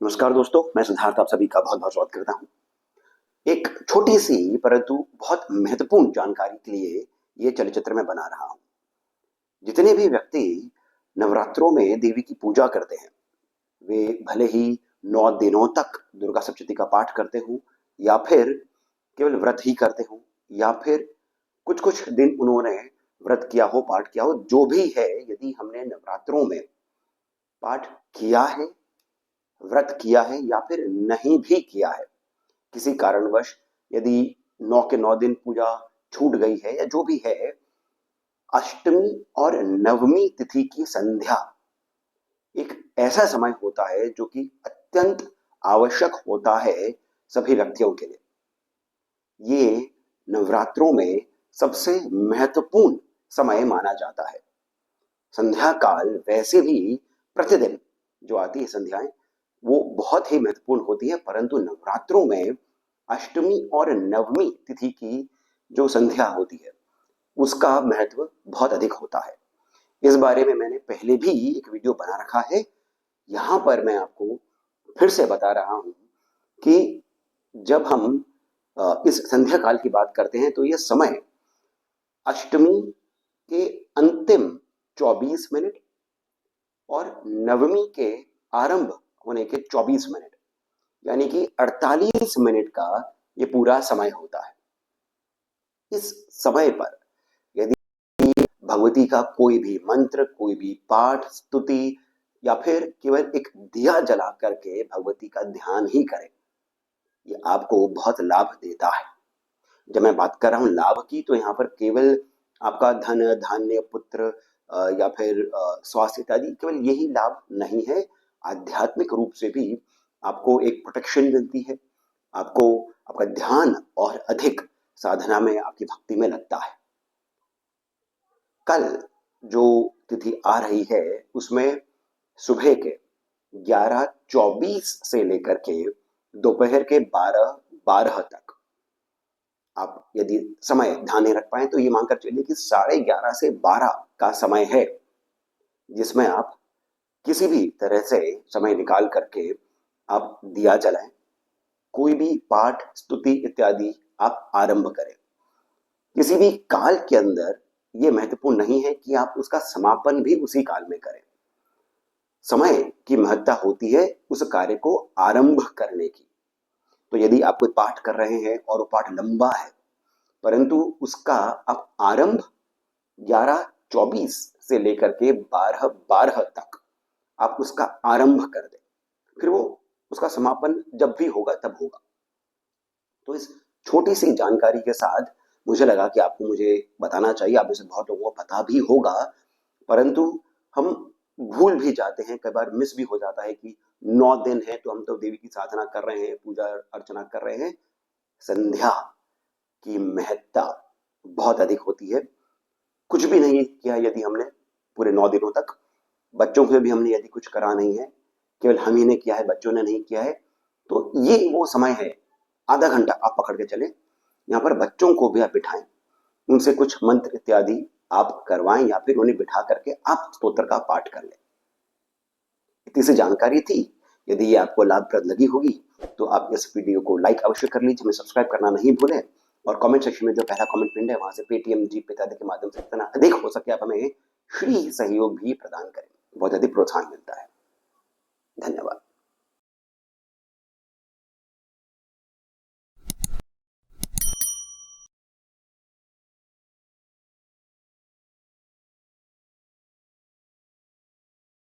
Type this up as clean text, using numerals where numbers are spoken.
नमस्कार दोस्तों, मैं सिद्धार्थ आप सभी का बहुत बहुत स्वागत करता हूँ। एक छोटी सी परंतु बहुत महत्वपूर्ण जानकारी के लिए ये चलचित्र मैं बना रहा हूँ। जितने भी व्यक्ति नवरात्रों में देवी की पूजा करते हैं, वे भले ही 9 दिनों तक दुर्गा सप्तशती का पाठ करते हों या फिर केवल व्रत ही करते हों या फिर कुछ-कुछ दिन उन्होंने व्रत किया हो, पाठ किया हो, जो भी है, यदि हमने नवरात्रों में पाठ किया है, व्रत किया है या फिर नहीं भी किया है, किसी कारणवश यदि 9 के 9 दिन पूजा छूट गई है या जो भी है, अष्टमी और नवमी तिथि की संध्या एक ऐसा समय होता है जो कि अत्यंत आवश्यक होता है सभी व्यक्तियों के लिए। ये नवरात्रों में सबसे महत्वपूर्ण समय माना जाता है। संध्या काल वैसे भी प्रतिदिन जो आती है संध्याएं, वो बहुत ही महत्वपूर्ण होती है, परंतु नवरात्रों में अष्टमी और नवमी तिथि की जो संध्या होती है, उसका महत्व बहुत अधिक होता है। इस बारे में मैंने पहले भी एक वीडियो बना रखा है। यहाँ पर मैं आपको फिर से बता रहा हूँ कि जब हम इस संध्या काल की बात करते हैं, तो ये समय अष्टमी के अंतिम 24 मिनट और नवमी के आरंभ होने के 24 मिनट, यानी कि 48 मिनट का ये पूरा समय होता है। इस समय पर यदि भगवती का कोई भी मंत्र, कोई भी पाठ, स्तुति या फिर केवल एक दिया जला करके भगवती का ध्यान ही करें, ये आपको बहुत लाभ देता है। जब मैं बात कर रहा हूँ लाभ की, तो यहाँ पर केवल आपका धन, धान्य, पुत्र या फिर स्वास्थ्य इत्यादि केवल यही लाभ नहीं है, आध्यात्मिक रूप से भी आपको एक प्रोटेक्शन मिलती है। आपको आपका ध्यान और अधिक साधना में, आपकी भक्ति में लगता है। कल जो तिथि आ रही है, उसमें सुबह के 11:24 से लेकर के दोपहर के 12:12 तक आप यदि समय ध्यान में रख पाए, तो ये मानकर चलिए कि 11:30 से 12 का समय है, जिसमें आप किसी भी तरह से समय निकाल करके आप दिया जलाएं, कोई भी पाठ, स्तुति इत्यादि आप आरंभ करें। किसी भी काल के अंदर ये महत्वपूर्ण नहीं है कि आप उसका समापन भी उसी काल में करें। समय की महत्ता होती है उस कार्य को आरंभ करने की। तो यदि आप कोई पाठ कर रहे हैं और वो पाठ लंबा है, परंतु उसका आप आरंभ 11:24 से लेकर के 12:12 तक आप उसका आरंभ कर दें, फिर वो उसका समापन जब भी होगा तब होगा। तो इस छोटी सी जानकारी के साथ मुझे लगा कि आपको मुझे बताना चाहिए। आप में से बहुत लोगों को पता भी होगा, परंतु हम भूल भी जाते हैं, कई बार मिस भी हो जाता है कि 9 दिन है तो हम तो देवी की साधना कर रहे हैं, पूजा अर्चना कर रहे हैं। संध्या की महत्ता बहुत अधिक होती है। कुछ भी नहीं किया यदि हमने पूरे 9 दिनों तक, बच्चों को भी हमने यदि कुछ करा नहीं है, केवल हम ही ने किया है, बच्चों ने नहीं किया है, तो ये वो समय है, आधा घंटा आप पकड़ के चले, यहाँ पर बच्चों को भी आप बिठाएं, उनसे कुछ मंत्र इत्यादि आप करवाएं या फिर उन्हें बिठा करके आप स्तोत्र का पाठ कर लें। इतनी सी जानकारी थी। यदि ये आपको लाभप्रद लगी होगी, तो आप इस वीडियो को लाइक अवश्य कर लीजिए, हमें सब्सक्राइब करना नहीं भूलें और कमेंट सेक्शन में जो पहला कमेंट पिन है, वहां से पेटीएम, जीपे इत्यादि के माध्यम से जितना अधिक हो सके आप हमें श्री सहयोग भी प्रदान करें, बहुत अधिक प्रोत्साहन मिलता है। धन्यवाद।